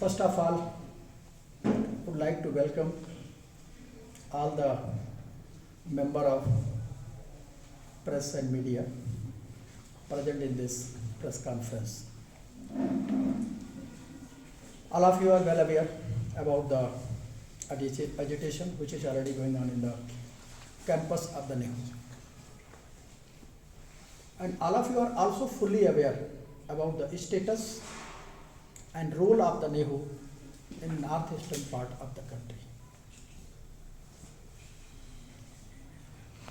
First of all, would like to welcome all the member of press and media present in this press conference. All of you are well aware about the agitation which is already going on in the campus of the NEHU. And all of you are also fully aware about the status and role of the NEHU in northeastern part of the country.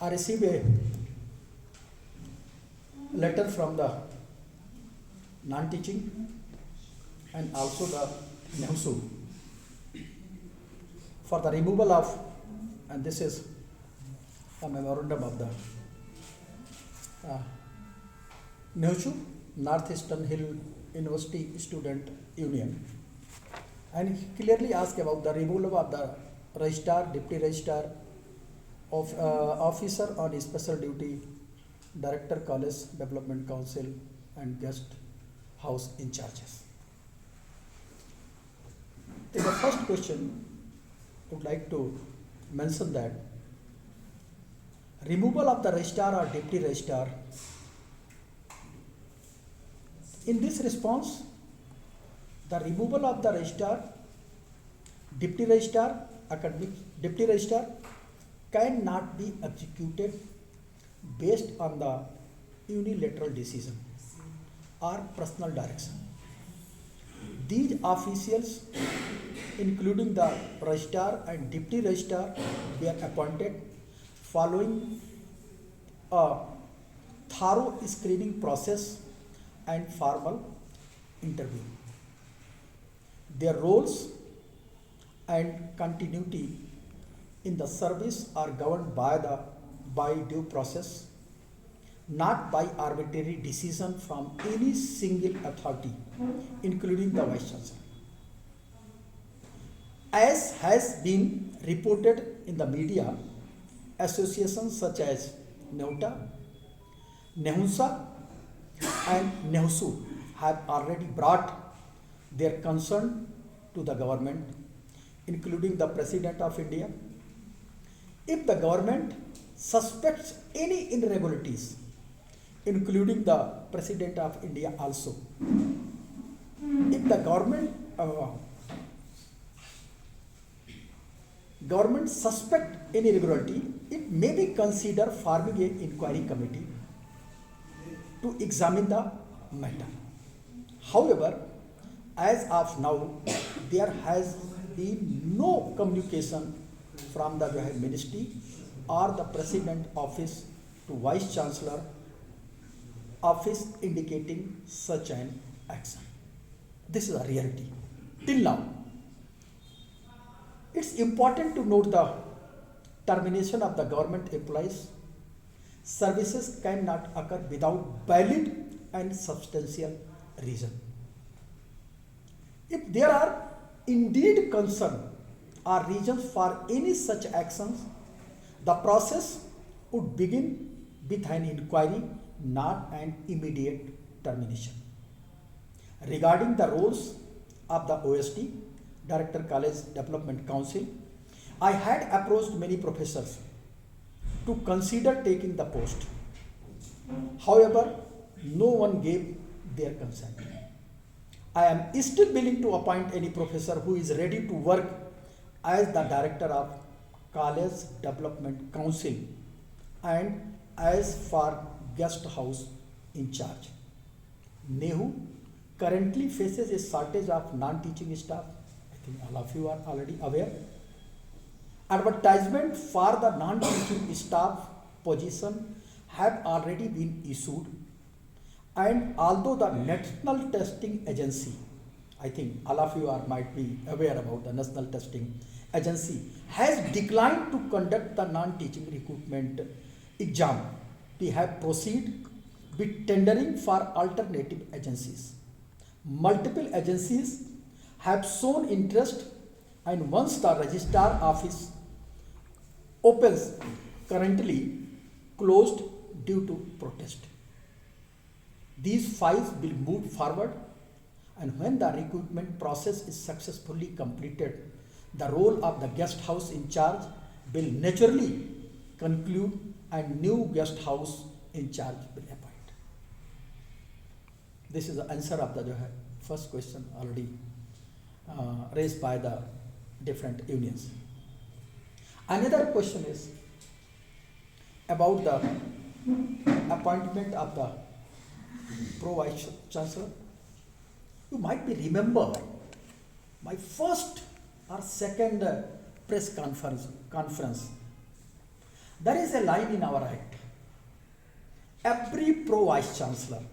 I received a letter from the non-teaching and also the NEHUSU for the removal of, and this is a memorandum of the NEHUSU, Northeastern Hill University Student Union, and he clearly asked about the removal of the registrar, deputy registrar, of officer on special duty, director college development council, and guest house in charges. In the first question, I would like to mention that removal of the registrar or deputy registrar. In this response, the removal of the registrar, deputy registrar, academic deputy registrar cannot be executed based on the unilateral decision or personal direction. These officials, including the registrar and deputy registrar, were appointed following a thorough screening process and formal interview. Their roles and continuity in the service are governed by due process, not by arbitrary decision from any single authority, including the Vice Chancellor. As has been reported in the media, associations such as NEUTA, NEHUSA, and NEHUSU have already brought their concern to the government, including the President of India. If the government suspects any irregularities, including the President of India also, if the government suspect any irregularity, it may be considered forming an inquiry committee to examine the matter. However, as of now, there has been no communication from the Ministry or the President Office to Vice Chancellor Office indicating such an action. This is a reality. Till now, it's important to note the termination of the government employees. Services cannot occur without valid and substantial reason. If there are indeed concern or reasons for any such actions, the process would begin with an inquiry, not an immediate termination. Regarding the roles of the OSD, Director College Development Council, I had approached many professors to consider taking the post. However, no one gave their consent. I am still willing to appoint any professor who is ready to work as the Director of College Development Council and as for guest house in charge. NEHU currently faces a shortage of non-teaching staff. I think all of you are already aware. Advertisement for the non-teaching staff position have already been issued, and although the National Testing Agency, I think all of you might be aware about the National Testing Agency, has declined to conduct the non-teaching recruitment exam, we have proceeded with tendering for alternative agencies. Multiple agencies have shown interest, and once the registrar office opens, currently closed due to protest. These files will move forward and when the recruitment process is successfully completed, the role of the guest house in charge will naturally conclude and new guest house in charge will appoint. This is the answer of the first question already raised by the different unions. Another question is about the appointment of the Pro Vice Chancellor. You might be remember my first or second press conference. There is a line in our act. Every Pro Vice Chancellor.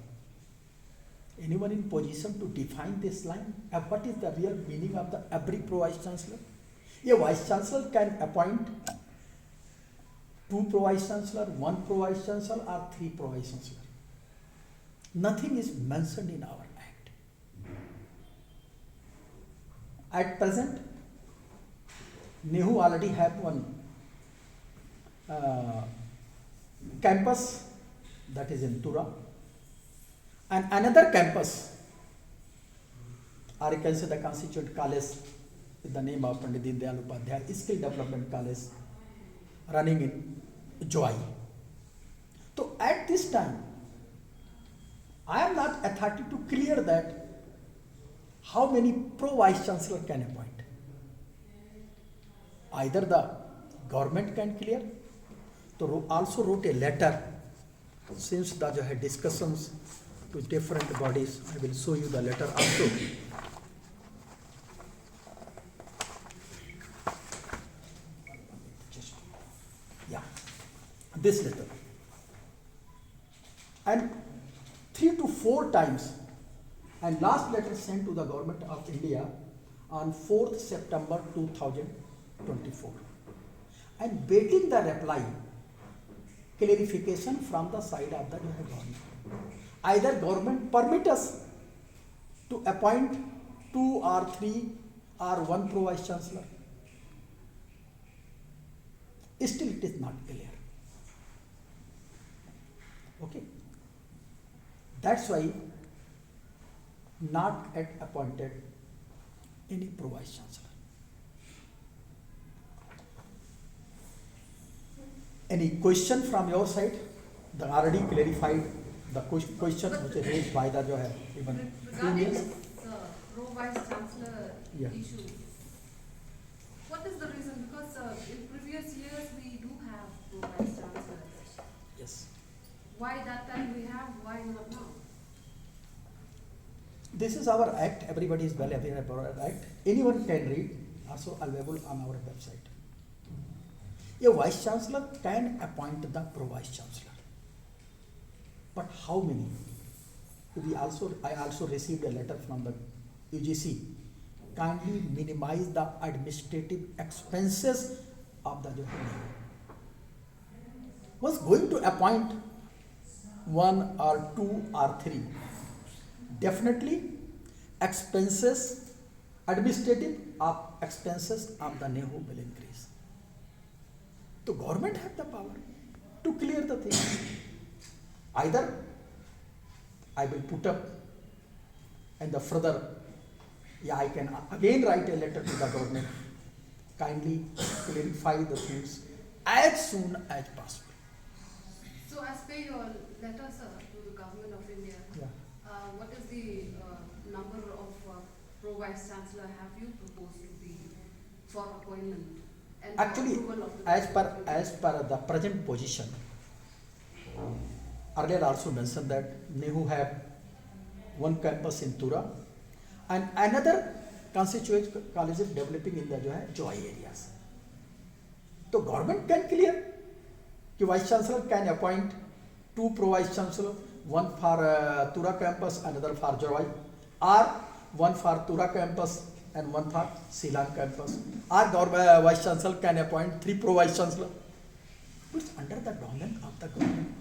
Anyone in position to define this line? What is the real meaning of the every Pro Vice Chancellor? A Vice Chancellor can appoint 2 Pro Vice Chancellor, 1 Pro Vice Chancellor, or 3 Pro Vice Chancellor. Nothing is mentioned in our act. At present, NEHU already have one campus, that is in Tura, and another campus, or you can say the constituent college with the name of Pandit Deen Dayal Upadhyay Skill Development College, running in Joy. So at this time, I am not authority to clear that how many Pro Vice Chancellor can appoint. Either the government can clear, so also wrote a letter, since the discussions to different bodies. I will show you the letter also. Yeah, this letter. And 3 to 4 times, and last letter sent to the government of India on 4th September 2024. And waiting the reply, clarification from the side of the government. Either government permit us to appoint 2 or 3 or 1 Pro Vice Chancellor. Still it is not clear. Okay. That's why not yet appointed any Pro Vice Chancellor. Any question from your side? The already clarified the question which is raised by the even regarding this Pro Vice Chancellor Yeah. issue. What is the reason? Because in previous years we do have Pro Vice Chancellors. Yes. Why that time we have? Why not now? This is our act. Everybody is well aware about our act. Anyone can read. Also available on our website. A Vice Chancellor can appoint the Pro Vice Chancellor. But how many? I also received a letter from the UGC. Kindly minimize the administrative expenses of the NEHU. Was going to appoint 1 or 2 or 3. Definitely expenses, administrative expenses of the NEHU will increase. The government have the power to clear the thing. Either I will put up and the further, I can again write a letter to the government. Kindly clarify the things as soon as possible. So as per your letter, sir, to the government of India, what is the number of Pro Vice Chancellor have you proposed to be for appointment? And Actually, approval of the as per the present position, earlier also mentioned that NEHU have 1 campus in Tura and another constituent college is developing in the Joy areas. So government can clear. The Vice Chancellor can appoint 2 Pro Vice Chancellor, 1 for Tura campus, another for Joy, or 1 for Tura campus and 1 for Silang campus. Or Vice Chancellor can appoint 3 Pro Vice Chancellor. But it's under the domain of the government.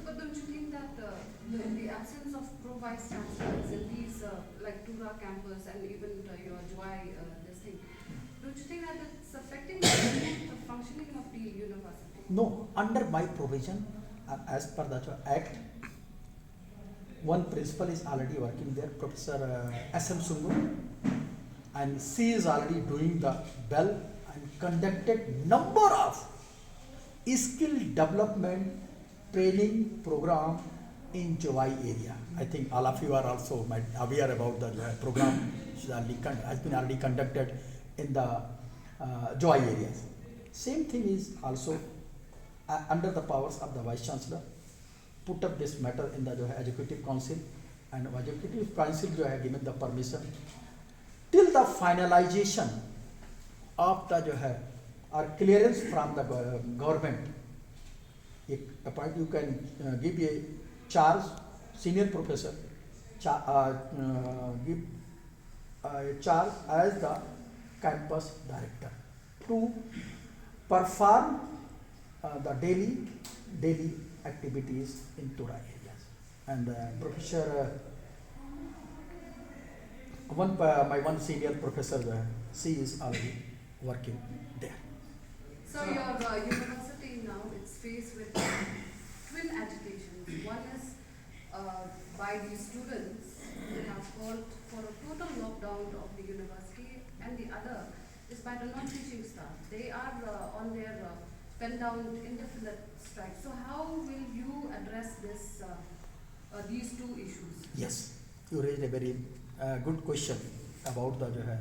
But don't you think that the absence of Pro Vice Chancellors in these like Tura campus and even your Joy this thing, don't you think that it's affecting the functioning of the university? No, under my provision, as per the Act, one principal is already working there, Professor S.M. Sungu, and she is already doing the bell and conducted number of skill development training program in Jowai area. I think all of you are also might aware about the program has been already conducted in the Jowai areas. Same thing is also under the powers of the Vice Chancellor, put up this matter in the Executive Council, and Executive Council has given the permission till the finalization of the or clearance from the government. A point you can give a charge, senior professor, give a charge as the campus director to perform the daily activities in Tura areas. And Professor, my one senior professor, she is already working there. So your university now it's faced with twin agitations. One is by the students who have called for a total lockdown of the university, and the other is by the non-teaching staff. They are on their pen down indefinite strike. So how will you address this these two issues? Yes, you raised a very good question about the.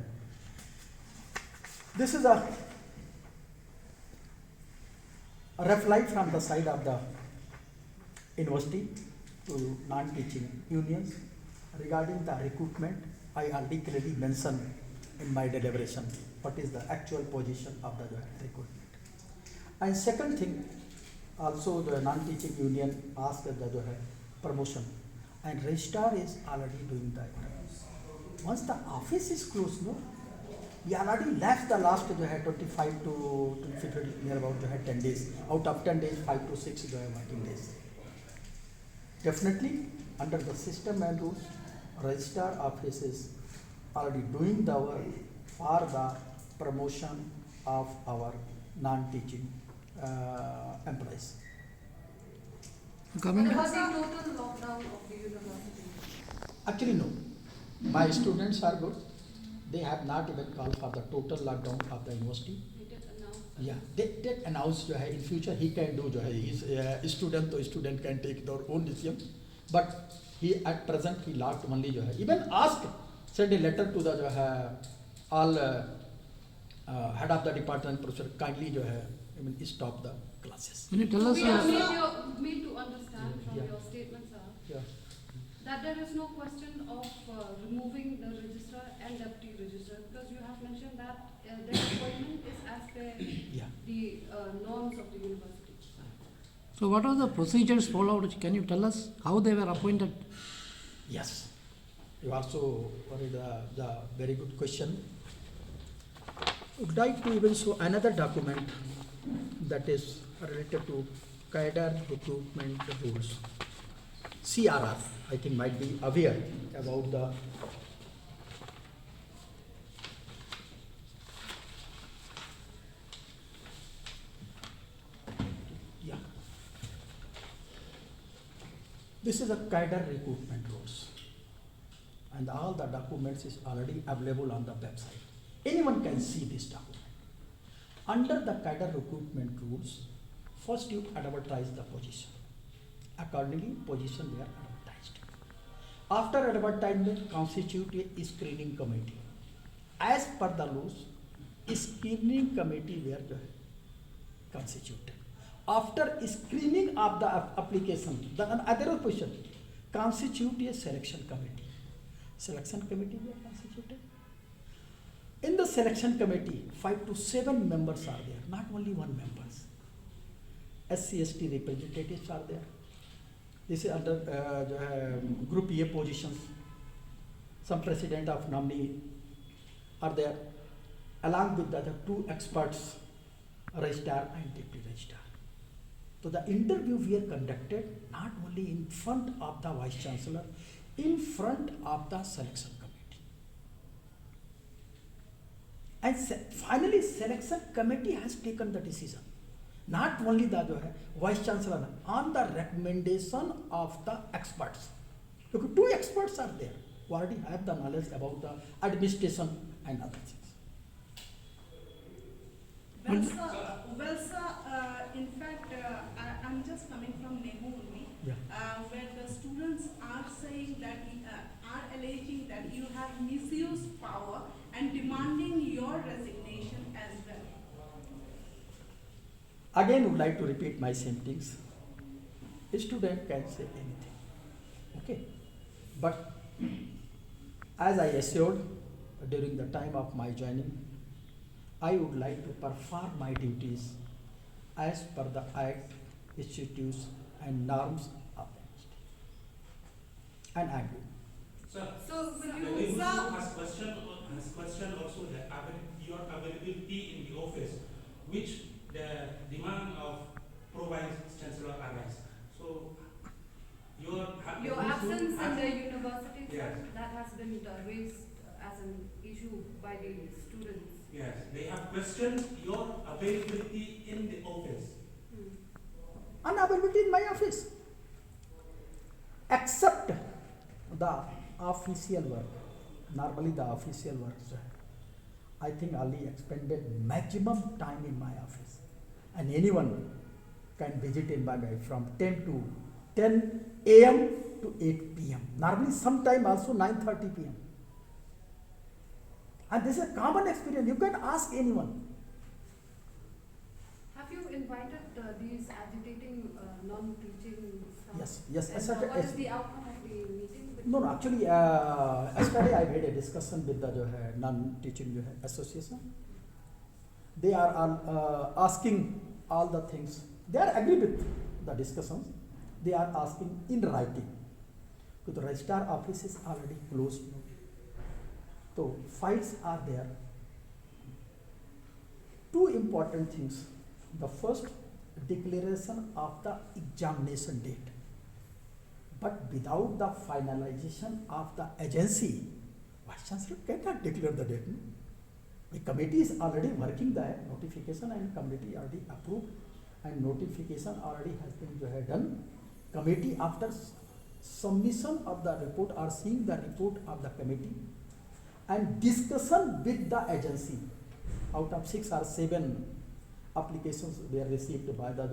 This is a reply from the side of the university to non-teaching unions regarding the recruitment. I already clearly mentioned in my deliberation what is the actual position of the recruitment. And second thing, also the non-teaching union asked the promotion, and registrar is already doing that. Once the office is closed, no, we already left the last 25 to 50, near about 10 days. Out of 10 days, 5 to 6 working days. Definitely, under the system and rules, registrar office is already doing the work for the promotion of our non-teaching employees. What about the total lockdown of the university? Actually, no. My students are good. They have not even called for the total lockdown of the university. They did announce. Yeah, they did announce in future he can do his student to student can take their own decision, but he at present he locked only even asked, send a letter to the all head of the department, professor, kindly stop the classes. Can you tell So us? we are made to understand from Yeah. your statements, sir, Yeah. that there is no question of removing the registrar and deputy registrar, because you have mentioned that their appointment is as per Yeah. the norms of the university. So what are the procedures followed? Can you tell us how they were appointed? Yes. You also raised the very good question. Would like to even show another document that is related to cadre recruitment rules. CRR, I think might be aware about the This is a cadre recruitment rules, and all the documents is already available on the website. Anyone can see this document. Under the cadre recruitment rules, first you advertise the position. Accordingly, position were advertised. After advertisement, constitute a screening committee. As per the rules, screening committee were constituted. After screening of the application, the other question, constitute a selection committee. Selection committee were constituted. In the selection committee, 5 to 7 members are there, not only one members. SC/ST representatives are there. This is under group A positions. Some president of nominee are there, along with the other 2 experts, registrar and deputy registrar. So the interview were conducted not only in front of the vice chancellor, in front of the selection committee. And finally, selection committee has taken the decision. Not only the vice chancellor, on the recommendation of the experts. Because two experts are there who already have the knowledge about the administration and other things. In fact, I'm just coming from Nehu only, Yeah. where the students are saying that, are alleging that you have misused power and demanding your resignation as well. Again, would like to repeat my same things. A student can say anything, okay? But as I assured during the time of my joining, I would like to perform my duties as per the Act, statutes, and norms of the university. And I do. Sir, So will the you, Revenue Sir. has questioned also your availability in the office, which the demand of Pro-Vice Chancellor arise. So your your absence in the university, Yes. that has been raised as an issue by the students. Yes, they have questioned your availability in the office. Unavailability in my office. Except the official work. Normally the official work, I think Ali expended maximum time in my office. And anyone can visit in my way from 10 a.m. to 8 p.m. Normally sometime also 9:30 p.m. And this is a common experience. You can ask anyone. Have you invited these agitating non-teaching staff? Yes. And what is the outcome of the meeting? with- No, actually, yesterday I had a discussion with the non-teaching association. They are asking all the things. They are agree with the discussions. They are asking in writing. Because the registrar office is already closed now. So files are there. Two important things. The first, declaration of the examination date. But without the finalization of the agency, Vice Chancellor cannot declare the date. No? The committee is already working there, notification and committee already approved and notification already has been done. Committee after submission of the report or seeing the report of the committee and discussion with the agency. Out of 6 or 7 applications were received by the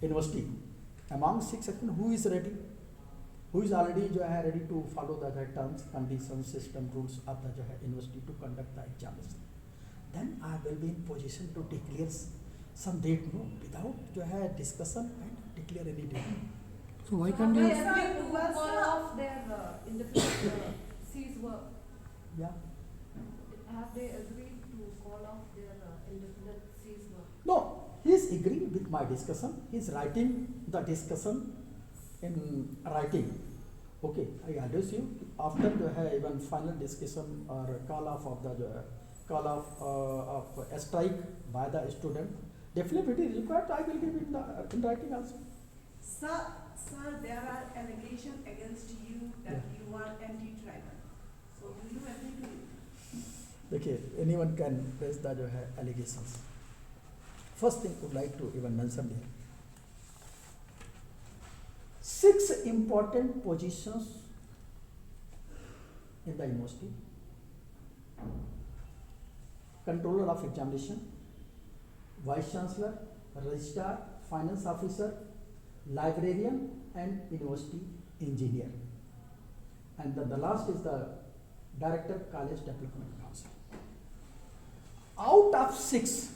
university. Among 6 who is ready? Who is already ready to follow the terms, conditions, system, rules of the university to conduct the examination? Then I will be in position to declare some date, no, without discussion and declare any date. So why So can't have you? they agreed to Well, call sir. off their independent C's work? Yeah. Have they agreed to call off their independent C's work? No, he is agreeing with my discussion. He is writing the discussion in writing. Okay, I address you after even final discussion or call off of the of a strike by the student. Definitely, it is required. I will give in writing also. Sir, there are allegations against you that you are anti-tribal. So do you agree to it? Okay, anyone can raise the allegations. First thing I would like to even mention here. 6 important positions in the university. Controller of examination, Vice Chancellor, Registrar, Finance Officer, Librarian and University Engineer. And the last is the Director College Development Council. Out of 6,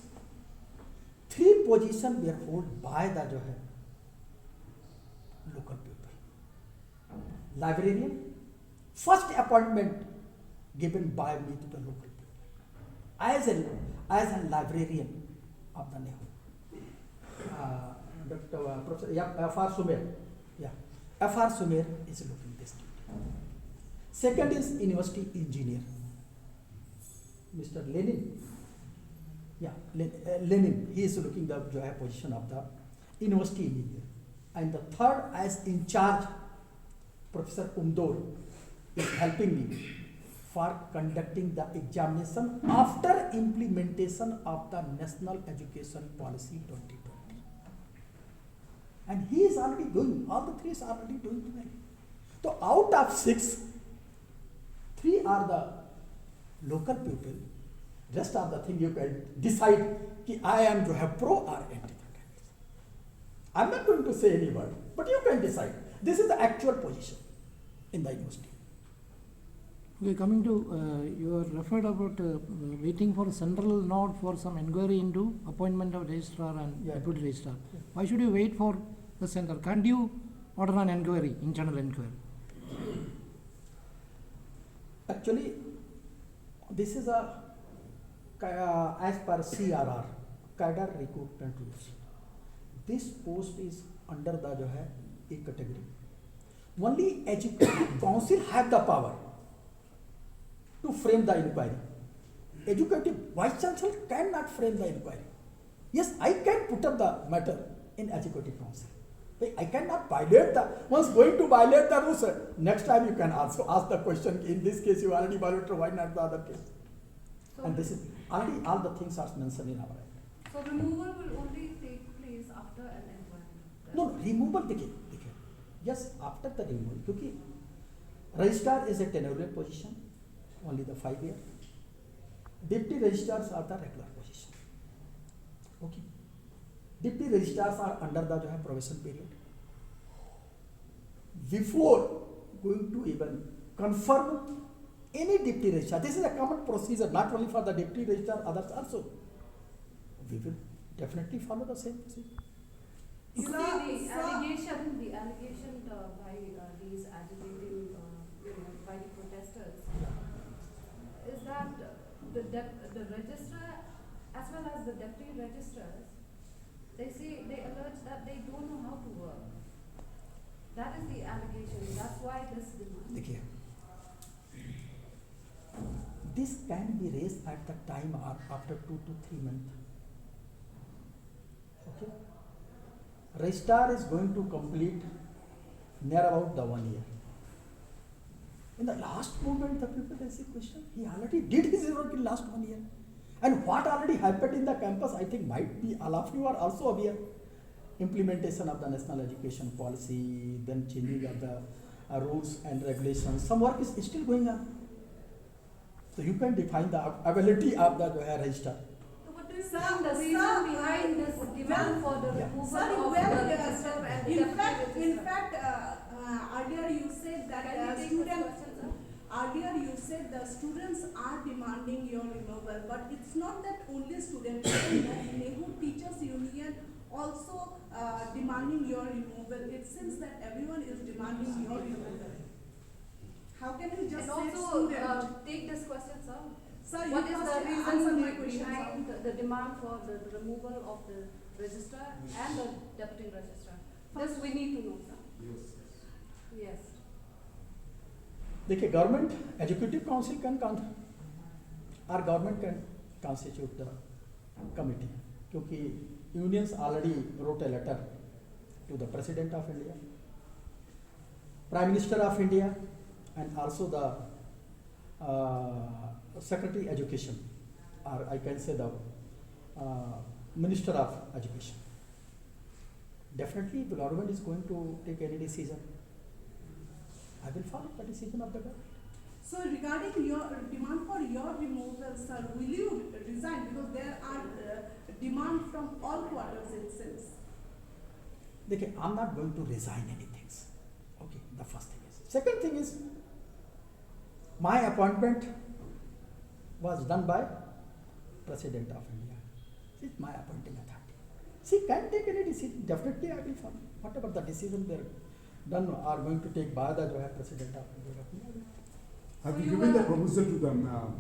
3 positions were held by the local people. Librarian, first appointment given by me to the local people as a librarian of the Nehu. Dr. Professor F.R. Sumer. Yeah, F.R. Sumer is looking this duty. Second is University Engineer, Mr. Lenin. Yeah, Lenin, he is looking the position of the University Engineer. And the third, as in charge, Professor Umdor is helping me for conducting the examination after implementation of the National Education Policy 2020. And he is already doing, all the 3 is already doing well. So out of 6, 3 are the local people. Rest of the thing you can decide कि I am जो है pro or anti. I'm not going to say any word, but you can decide. This is the actual position in the university. Okay, coming to, you are referred about waiting for a central node for some inquiry into appointment of registrar and Yeah. deputy registrar. Yeah. Why should you wait for the center? Can't you order an inquiry, internal inquiry? Actually, this is as per CRR, cadre recruitment rules. This post is under the जो है एक category. Only education council have the power to frame the inquiry. Educative vice chancellor cannot frame the inquiry. Yes, I can put up the matter in executive council. But I cannot violate the, once going to violate the rules, next time you can also ask the question, in this case you already violated, why not the other case? So, And this is, already all the things are mentioned in our act. so removal will only take place after an inquiry. No, removal देखिए, yes, after the removal, क्योंकि registrar is a tenurial position, only the 5 year. Deputy registrars are the regular position. Okay. Deputy registrars are under the जो है probation period. Before going to even confirm any deputy registrar, this is a common procedure, not only for the deputy registrar, others also. We will definitely follow the same procedure. You Sir, see, sir. the allegation by these agitating, by the protesters, is that the registrar as well as the deputy registrars, they allege that they don't know how to work. That is the allegation. That's why this demand. देखिए, this can be raised at the time or after 2 to 3 months. Okay. Registrar is going to complete near about the 1 year. In the last moment, the people they say question, he already did his work in last 1 year. And what already happened in the campus, I think might be all of you are also aware. Implementation of the national education policy, then changing of the rules and regulations. Some work is still going on. So you can define the ability of the registrar. So what do you Sir, think the sir, reason behind this demand for the Yeah. removal Sorry, of well, the register and the in deputy fact, registrar? earlier you said that Can you take this student, question, sir? earlier you said the students are demanding your removal, but it's not that only students, even Nehru Teachers Union also demanding your removal. It seems that everyone is demanding your removal. How can you just And say also, student? take this question, sir. Sir, you What is first the answer reason my question, behind sir. the demand for the removal of the registrar and the deputy registrar? This we need to know, sir. Yes. देखिए government educative council can और government can constitute the committee क्योंकि unions already wrote a letter to the president of India prime minister of India and also the secretary education और I can say the minister of education definitely the government is going to take any decision. I will follow the decision of the government. So regarding your demand for your removal, sir, will you resign? Because there are demand from all quarters it seems. देखिए, I'm not going to resign anything. Okay, the first thing is. Second thing is, my appointment was done by President of India. It's my appointing authority. She can take any decision. Definitely, I will follow. Whatever the decision they are done are going to take by the President of India. Have So you you given the were- proposal to the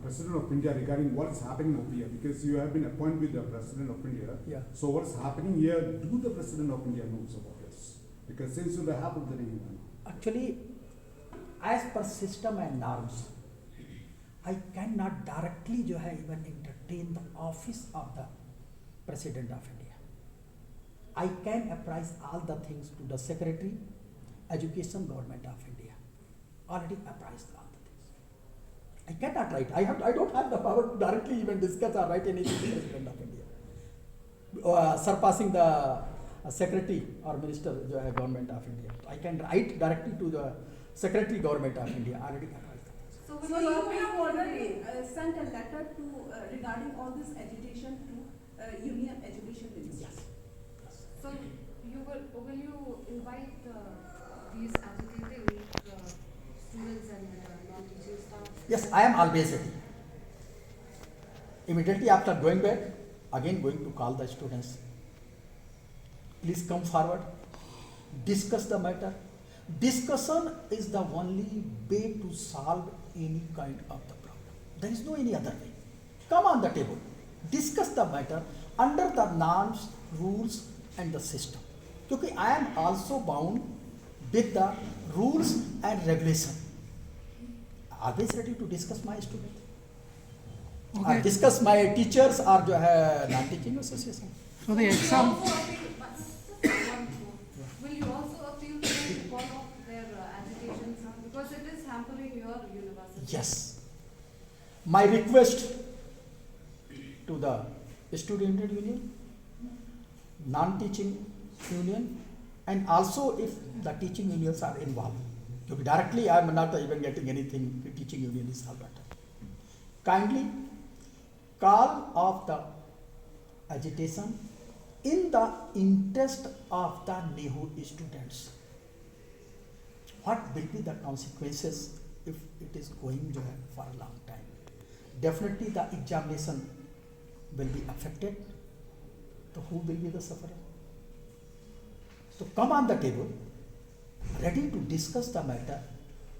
President of India regarding what is happening over here? Because you have been appointed with the President of India. Yeah. So what is happening here? Do the President of India knows about this? Because since you have the name. Actually, as per system and norms, I cannot directly जो है even entertain the office of the President of India. I can apprise all the things to the Secretary, Education, Government of India. Already apprised all the things. I cannot write. I don't have the power to directly even discuss or write anything to the President of India. Surpassing the Secretary or Minister जो है Government of India. I can write directly to the Secretary Government of India already advised. So So will you you have already sent a letter to regarding all this agitation to Union Education Ministry. Yes. So will you invite these agitating students and non-teaching staff? Yes, I am always ready. Immediately after going back, again going to call the students. Please come forward, discuss the matter. Discussion is the only way to solve any kind of the problem. There is no any other way. Come on the table, discuss the matter under the norms, rules and the system. Because I am also bound with the rules and regulation. Always ready to discuss my students. Okay. Discuss my teachers or जो है non-teaching association. So the Will you exam, also appeal- Will you also appeal to them to call off their agitation, sir? Because it is hampering your university. Yes. My request to the student union, non-teaching union, and also if the teaching unions are involved. Because directly I am not even getting anything, the teaching union is all better. Kindly call off the agitation in the interest of the NEHU students. What will be the consequences if it is going for a long time? Definitely the examination will be affected. So who will be the sufferer? So come on the table, ready to discuss the matter,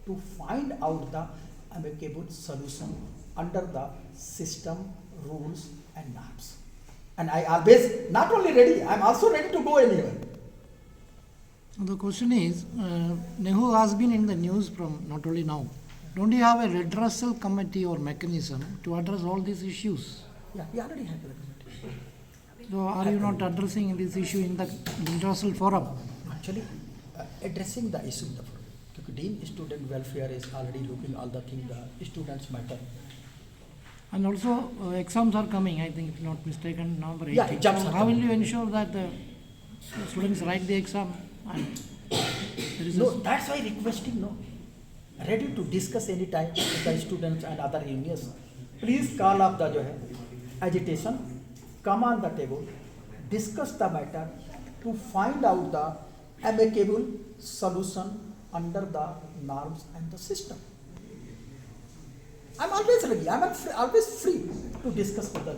to find out the amicable solution under the system, rules and norms. And I always, not only ready, I am also ready to go anywhere. the question is, Nehu has been in the news from not only now. Don't you have a redressal committee or mechanism to address all these issues? Yeah, we already have the committee. So are you not addressing this issue in the redressal forum? Actually, addressing the issue in the forum. Because Dean Student Welfare is already looking all the things, the students matter. And also exams are coming, I think, if not mistaken, November 18th. Yeah, exams So are how will coming. you ensure that the students write the exam and there is No, a that's why requesting, no. Ready to discuss any time with the students and other unions. Please call up the जो है agitation, come on the table, discuss the matter to find out the amicable solution under the norms and the system. I'm always ready. I'm always free to discuss with the